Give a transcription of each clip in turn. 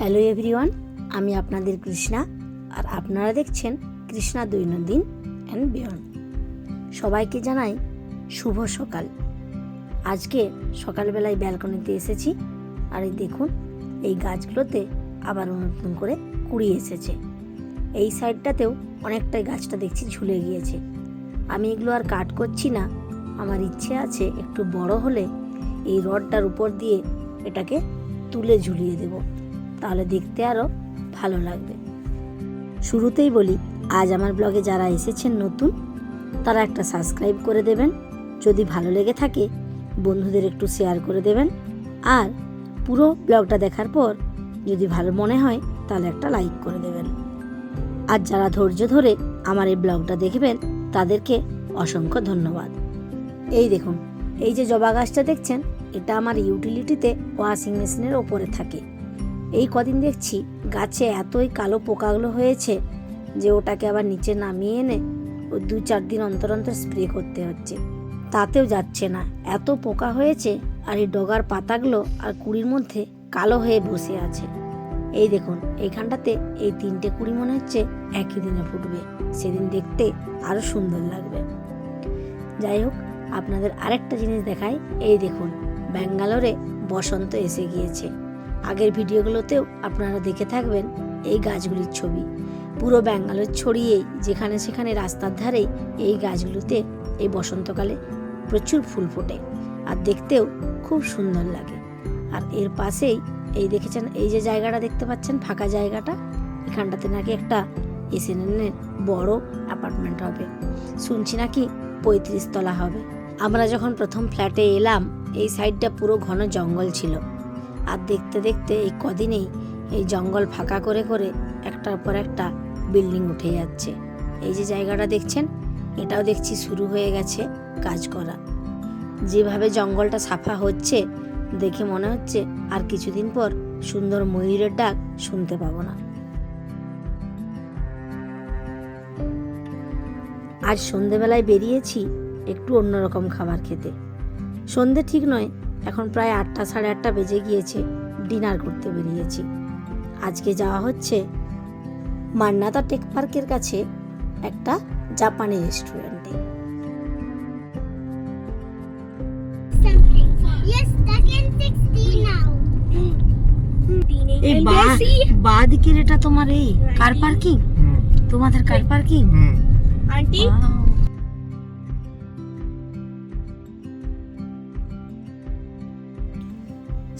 Hello everyone, আমি আপনাদের কৃষ্ণা আর আপনারা দেখছেন কৃষ্ণা দৈনন্দিন অ্যান্ড বিয়ন্ড। সবাইকে জানাই শুভ সকাল। আজকে সকালবেলায় ব্যালকনিতে এসেছি আর এই দেখুন এই গাছগুলোতে আবার নতুন করে কুড়ি এসেছে। এই সাইডটাতেও অনেকটাই গাছটা দেখছি ঝুলে গিয়েছে। আমি এগুলো আর কাট করছি না, আমার ইচ্ছে আছে একটু বড় হলে এই রডটার উপর দিয়ে এটাকে তুলে ঝুলিয়ে দেব, তাহলে দেখতে আরও ভালো লাগবে। শুরুতেই বলি, আজ আমার ব্লগে যারা এসেছেন নতুন তারা একটা সাবস্ক্রাইব করে দেবেন, যদি ভালো লেগে থাকে বন্ধুদের একটু শেয়ার করে দেবেন, আর পুরো ব্লগটা দেখার পর যদি ভালো মনে হয় তাহলে একটা লাইক করে দেবেন। আর যারা ধৈর্য ধরে আমার এই ব্লগটা দেখবেন তাদেরকে অসংখ্য ধন্যবাদ। এই দেখুন, এই যে জবা গাছটা দেখছেন, এটা আমার ইউটিলিটিতে ওয়াশিং মেশিনের ওপরে থাকে। এই কদিন দেখছি গাছে এতই কালো পোকাগুলো হয়েছে যে ওটাকে আবার নিচে নামিয়ে এনে ওই 2-4 দিন অন্তর অন্তর স্প্রে করতে হচ্ছে, তাতেও যাচ্ছে না, এত পোকা হয়েছে। আর এই ডগার পাতাগুলো আর কুড়ির মধ্যে কালো হয়ে বসে আছে। এই দেখুন এইখানটাতে এই 3টে কুড়ি মনে হচ্ছে একই দিনে ফুটবে, সেদিন দেখতে আরও সুন্দর লাগবে। যাই হোক, আপনাদের আরেকটা জিনিস দেখাই। এই দেখুন, ব্যাঙ্গালোরে বসন্ত এসে গিয়েছে। আগের ভিডিওগুলোতেও আপনারা দেখে থাকবেন এই গাছগুলির ছবি। পুরো ব্যাঙ্গালোর ছড়িয়েই যেখানে সেখানে রাস্তার ধারেই এই গাছগুলোতে এই বসন্তকালে প্রচুর ফুল ফোটে আর দেখতেও খুব সুন্দর লাগে। আর এর পাশেই এই দেখেছেন, এই যে জায়গাটা দেখতে পাচ্ছেন ফাঁকা জায়গাটা, এখানটাতে নাকি একটা এসএনএনের বড় অ্যাপার্টমেন্ট হবে, শুনছি নাকি 35 তলা হবে। আমরা যখন প্রথম ফ্ল্যাটে এলাম এই সাইডটা পুরো ঘন জঙ্গল ছিল, আর দেখতে দেখতে এই কদিনেই এই জঙ্গল ফাঁকা করে করে একটার পর একটা বিল্ডিং উঠে যাচ্ছে। এই যে জায়গাটা দেখছেন, এটাও দেখছি শুরু হয়ে গেছে কাজ করা। যেভাবে জঙ্গলটা সাফা হচ্ছে দেখে মনে হচ্ছে আর কিছুদিন পর সুন্দর ময়ূরের ডাক শুনতে পাবো না। আজ সন্ধেবেলায় বেরিয়েছি একটু অন্যরকম খাবার খেতে। সন্ধে ঠিক নয়, এখন প্রায় 8টা সাড়ে 8টা বেজে গিয়েছে, ডিনার করতে বেরিয়েছি। আজকে যাওয়া হচ্ছে মান্নাতা টেক পার্কের কাছে একটা জাপানি রেস্টুরেন্টে। এই বাঁ দিকের এটা তোমার এই কার পার্কিং? তোমাদের কার পার্কিং? আন্টি,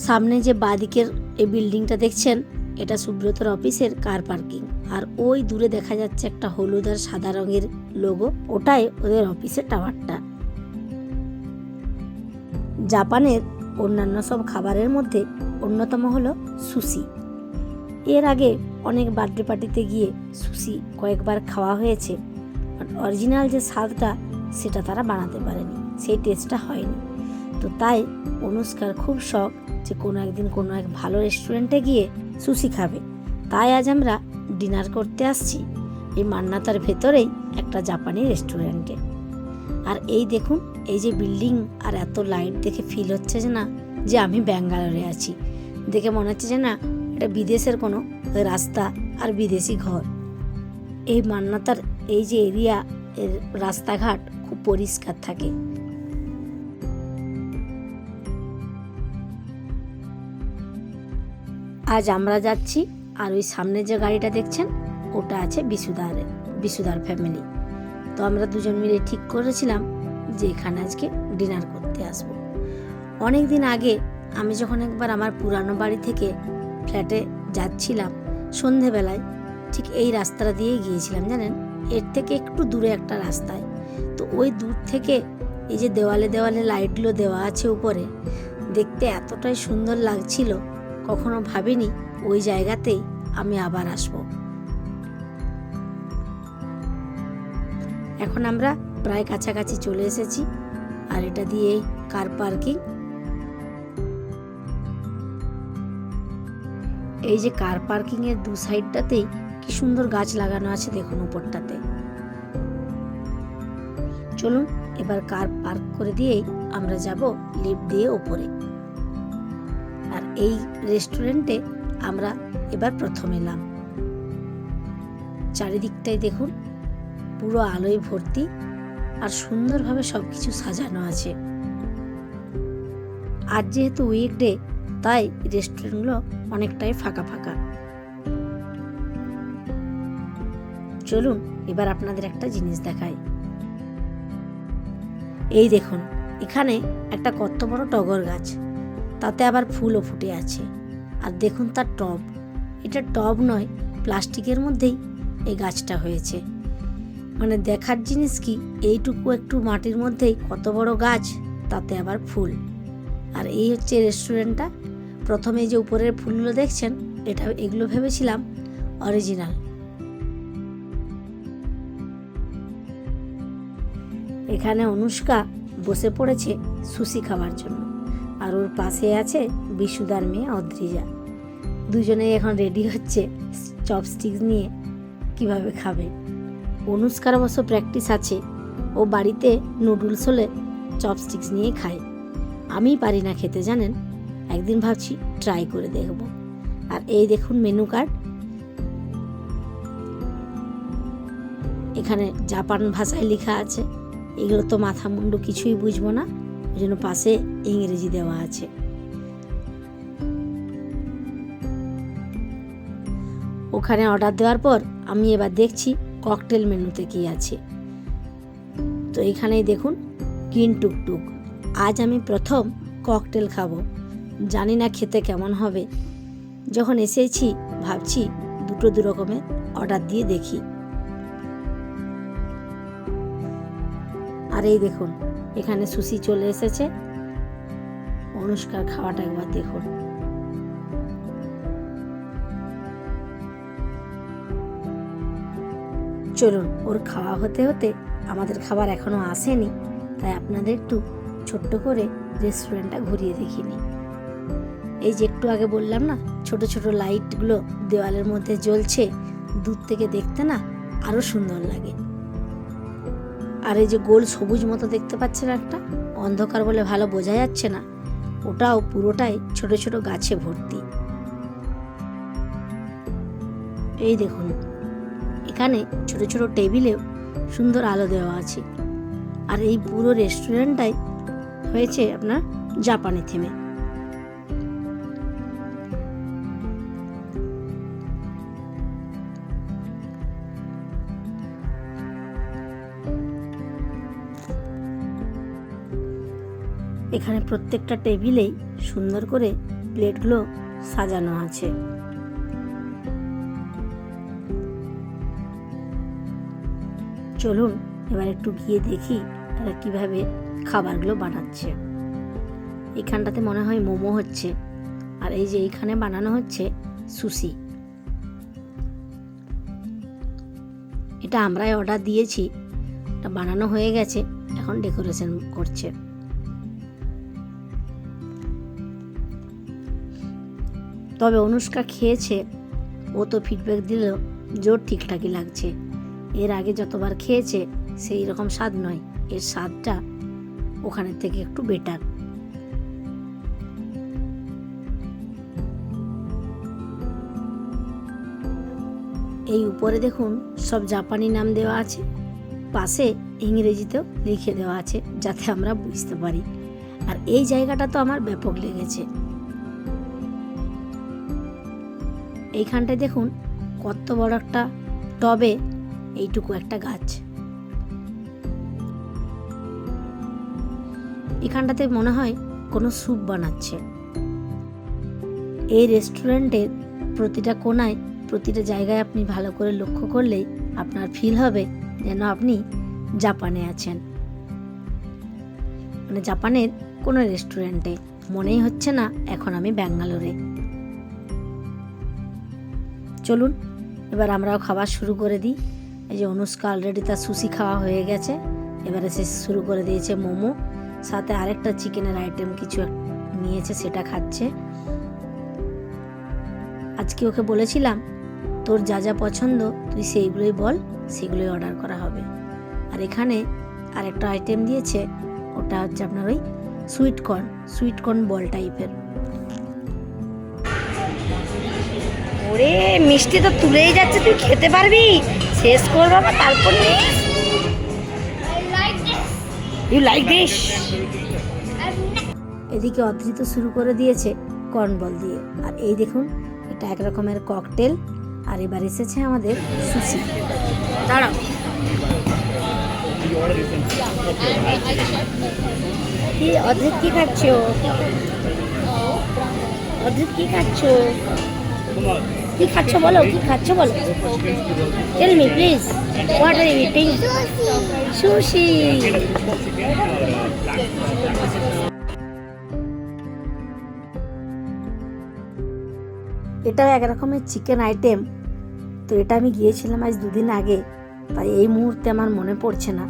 সামনে যে বাঁদিকের এই বিল্ডিংটা দেখছেন, এটা সুব্রতর অফিসের কার পার্কিং। আর ওই দূরে দেখা যাচ্ছে একটা হলুদ আর সাদা রঙের লোগো, ওটাই ওদের অফিসের টাওয়ারটা। জাপানের অন্যান্য সব খাবারের মধ্যে অন্যতম হলো সুশি। এর আগে অনেক বার্থডে পার্টিতে গিয়ে সুশি কয়েকবার খাওয়া হয়েছে, বাট অরিজিনাল যে স্বাদটা সেটা তারা বানাতে পারেনি, সেই টেস্টটা হয়নি। তো তাই অনুষ্কার খুব শখ যে কোনো একদিন কোনো এক ভালো রেস্টুরেন্টে গিয়ে সুশি খাবে। তাই আজ আমরা ডিনার করতে আসছি এই মান্নাতার ভেতরেই একটা জাপানি রেস্টুরেন্টে। আর এই দেখুন, এই যে বিল্ডিং আর এত লাইট দেখে ফিল হচ্ছে যে না যে আমি ব্যাঙ্গালোরে আছি। দেখে মনে হচ্ছে যে না এটা বিদেশের কোনো রাস্তা আর বিদেশি ঘর। এই মান্নাতার এই যে এরিয়া, এর রাস্তাঘাট খুব পরিষ্কার থাকে। আজ আমরা যাচ্ছি, আর ওই সামনে যে গাড়িটা দেখছেন ওটা আছে বিশুদার ফ্যামিলি। তো আমরা দুজন মিলে ঠিক করেছিলাম যে এখানে আজকে ডিনার করতে আসব। অনেক দিন আগে আমি যখন একবার আমার পুরানো বাড়ি থেকে ফ্ল্যাটে যাচ্ছিলাম সন্ধেবেলায়, ঠিক এই রাস্তাটা দিয়েই গিয়েছিলাম জানেন, এর থেকে একটু দূরে একটা রাস্তায়। তো ওই দূর থেকে এই যে দেওয়ালে দেওয়ালে লাইটগুলো দেওয়া আছে উপরে, দেখতে এতটাই সুন্দর লাগছিল, কখনো ভাবিনি ওই জায়গাতেই আমি আবার আসব। এখন আমরা প্রায় কাছাকাছি চলে এসেছি, আর এটা দিয়েই কার পার্কিং। এই যে কার পার্কিং এর 2 সাইডটাতেই কি সুন্দর গাছ লাগানো আছে দেখুন উপরটাতে। চলুন এবার কার পার্ক করে দিয়েই আমরা যাব লিফট দিয়ে উপরে। আর এই রেস্টুরেন্টে আমরা এবার প্রথম এলাম। চারিদিকটাই দেখুন পুরো আলোয় ভর্তি আর সুন্দরভাবে সবকিছু সাজানো আছে। আজ যেহেতু উইকডে, তাই রেস্টুরেন্টগুলো অনেকটাই ফাঁকা ফাঁকা। চলুন এবার আপনাদের একটা জিনিস দেখাই। এই দেখুন, এখানে একটা কত বড় টগর গাছ, তাতে আবার ফুলও ফুটে আছে। আর দেখুন তার টব, এটা টব নয়, প্লাস্টিকের মধ্যেই এই গাছটা হয়েছে। মানে দেখার জিনিস কি, এইটুকু একটু মাটির মধ্যেই কত বড় গাছ, তাতে আবার ফুল। আর এই হচ্ছে রেস্টুরেন্টটা। প্রথমে যে উপরের ফুলগুলো দেখছেন, এগুলো ভেবেছিলাম অরিজিনাল। এখানে অনুষ্কা বসে পড়েছে সুশি খাওয়ার জন্য, আর ওর পাশে আছে বিশুদার মেয়ে অদ্রিজা। দুজনেই এখন রেডি হচ্ছে চপস্টিক্স নিয়ে কিভাবে খাবে। অনুষ্কার অবশ্য প্র্যাকটিস আছে, ও বাড়িতে নুডলস হলে চপস্টিক্স নিয়ে খায়। আমি পারি না খেতে, জানেন। একদিন ভাবছি ট্রাই করে দেখব। আর এই দেখুন মেনু কার্ড, এখানে জাপান ভাষায় লেখা আছে। এগুলো তো মাথা মুন্ডু কিছুই বুঝবো না, ওই জন্য পাশে ইংরেজি দেওয়া আছে। ওখানে অর্ডার দেওয়ার পর আমি এবার দেখছি ককটেল মেনুতে কি আছে। তো এখানেই দেখুন গ্রিন টুকটুক। আজ আমি প্রথম ককটেল খাবো, জানি না খেতে কেমন হবে। যখন এসেছি ভাবছি দু রকমের অর্ডার দিয়ে দেখি। আর এই দেখুন এখানে সুশি চলে এসেছে। অনুষ্কার খাওয়াটা একবার দেখুন। চলুন, ওর খাওয়া হতে হতে আমাদের খাবার এখনো আসেনি, তাই আপনাদের একটু ছোট্ট করে রেস্টুরেন্টটা ঘুরিয়ে দেখিনি। এই যে একটু আগে বললাম না, ছোট ছোট লাইটগুলো দেওয়ালের মধ্যে জ্বলছে, দূর থেকে দেখতে না আরো সুন্দর লাগে। আর এই যে গোল সবুজ মতো দেখতে পাচ্ছেন একটা, অন্ধকার বলে ভালো বোঝা যাচ্ছে না, ওটাও পুরোটাই ছোট ছোট গাছে ভর্তি। এই দেখুন এখানে ছোট ছোট টেবিলেও সুন্দর আলো দেওয়া আছে। আর এই পুরো রেস্টুরেন্টটাই হয়েছে আপনার জাপানি থিমে। এখানে প্রত্যেকটা টেবিলেই সুন্দর করে প্লেটগুলো সাজানো আছে। চলুন এবার একটু গিয়ে দেখি তারা কিভাবে খাবারগুলো বানাচ্ছে। এখানটাতে মনে হয় মোমো হচ্ছে, আর এই যে এইখানে বানানো হচ্ছে সুশি। এটা আমরাই অর্ডার দিয়েছি, এটা বানানো হয়ে গেছে, এখন ডেকোরেশন করছে। তবে অনুষ্কা খেয়েছে, ও তো ফিডব্যাক দিল যে ওর ঠিকঠাকই লাগছে। এর আগে যতবার খেয়েছে সেই রকম স্বাদ নয়, এর স্বাদটা ওখানের থেকে একটু বেটার। এই উপরে দেখুন সব জাপানি নাম দেওয়া আছে, পাশে ইংরেজিতেও লিখে দেওয়া আছে যাতে আমরা বুঝতে পারি। আর এই জায়গাটা তো আমার ব্যাপক লেগেছে। এইখানটায় দেখুন কত বড় একটা টবে এইটুকু একটা গাছ। এখানটাতে মনে হয় কোনো স্যুপ বানাচ্ছে। এই রেস্টুরেন্টের প্রতিটা কোণায়, প্রতিটা জায়গায় আপনি ভালো করে লক্ষ্য করলেই আপনার ফিল হবে যেন আপনি জাপানে আছেন। মানে জাপানের কোনো রেস্টুরেন্টে মনেই হচ্ছে না এখন আমি ব্যাঙ্গালোরে। চলুন এবার আমরাও খাবার শুরু করে দিই। এই যে অনুষ্কা অলরেডি তার সুশি খাওয়া হয়ে গেছে, এবারে সে শুরু করে দিয়েছে মোমো, সাথে আরেকটা চিকেনের আইটেম কিছু নিয়েছে, সেটা খাচ্ছে। আজকে ওকে বলেছিলাম তোর যা যা পছন্দ তুই সেইগুলোই বল, সেগুলোই অর্ডার করা হবে। আর এখানে আরেকটা আইটেম দিয়েছে, ওটা হচ্ছে আপনার ওই সুইট কর্ন বল টাইপের। ওরে মিষ্টি তো তুলেই যাচ্ছে, তুই খেতে পারবি? শেষ কর বাবা, তারপর নিস। You like this? এদিকে অদ্রিত শুরু করে দিয়েছে কর্নবল দিয়ে। আর এই দেখুন, এটা এক রকমের ককটেল। আর এবার এসেছে আমাদের সুশি। দাঁড়াও, কি অদ্রিত কি খাচ্ছ? অদ্রিত কি খাচ্ছ? কি খাচ্ছ বলো, কি খাচ্ছ বলো। Tell me please, what are you eating? Sushi. এটাও এক রকমের চিকেন আইটেম। তো এটা আমি গিয়েছিলাম আজ 2 দিন আগে, তাই এই মুহূর্তে আমার মনে পড়ছে না,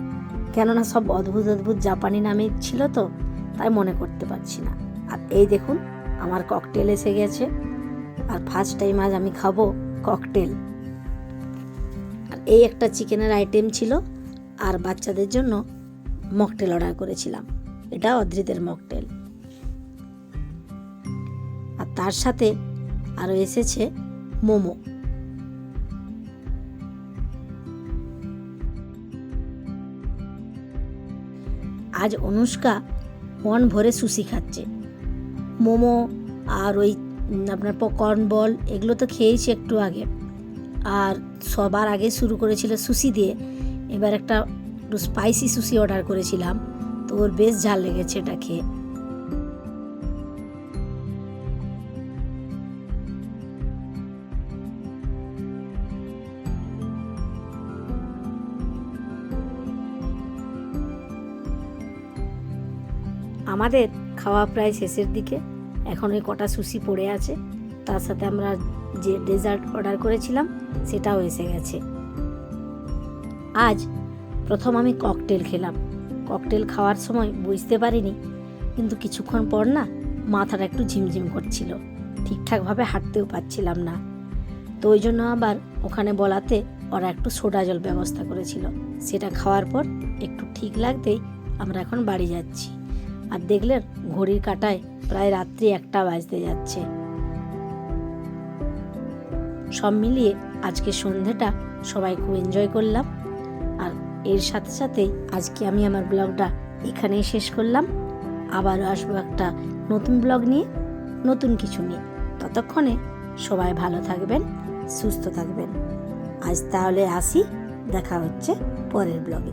কেননা সব অদ্ভুত অদ্ভুত জাপানি নামে ছিল তো, তাই মনে করতে পারছি না। আর এই দেখুন, আমার ককটেল এসে গেছে। আর ফার্স্ট টাইম আজ আমি খাবো ককটেল। আর এই একটা চিকেনের আইটেম ছিল। আর বাচ্চাদের জন্য মকটেল অর্ডার করেছিলাম। এটা অদ্রিতের মকটেল। আর তার সাথে আরও এসেছে মোমো। আজ অনুষ্কা মন ভরে সুশি খাচ্ছে। মোমো আর ওই আপনার পপকর্ন বল এগুলো তো খেয়েছি একটু আগে। আর সবার আগে শুরু করেছিল সুশি দিয়ে। এবার একটু স্পাইসি সুশি অর্ডার করেছিলাম, তো ওর বেশ ঝাল লেগেছে এটা খেয়ে। আমাদের খাওয়া প্রায় শেষের দিকে। এখন ওই কটা সুশি পড়ে আছে, তার সাথে আমরা যে ডেজার্ট অর্ডার করেছিলাম সেটাও এসে গেছে। আজ প্রথম আমি ককটেল খেলাম। ককটেল খাওয়ার সময় বুঝতে পারিনি, কিন্তু কিছুক্ষণ পর না মাথাটা একটু ঝিমঝিম করছিল, ঠিকঠাকভাবে হাঁটতেও পারছিলাম না। তো ওই জন্য আবার ওখানে বলাতে ওরা একটু সোডা জল ব্যবস্থা করেছিল। সেটা খাওয়ার পর একটু ঠিক লাগতেই আমরা এখন বাড়ি যাচ্ছি। আর দেখলেন ঘড়ির কাঁটায় প্রায় রাত্রি 1টা বাজতে যাচ্ছে। সব মিলিয়ে আজকে সন্ধেটা সবাই খুব এনজয় করলাম। আর এর সাথে সাথেই আজকে আমি আমার ব্লগটা এখানেই শেষ করলাম। আবারও আসবো একটা নতুন ব্লগ নিয়ে, নতুন কিছু নিয়ে। ততক্ষণে সবাই ভালো থাকবেন, সুস্থ থাকবেন। আজ তাহলে আসি, দেখা হচ্ছে পরের ব্লগে।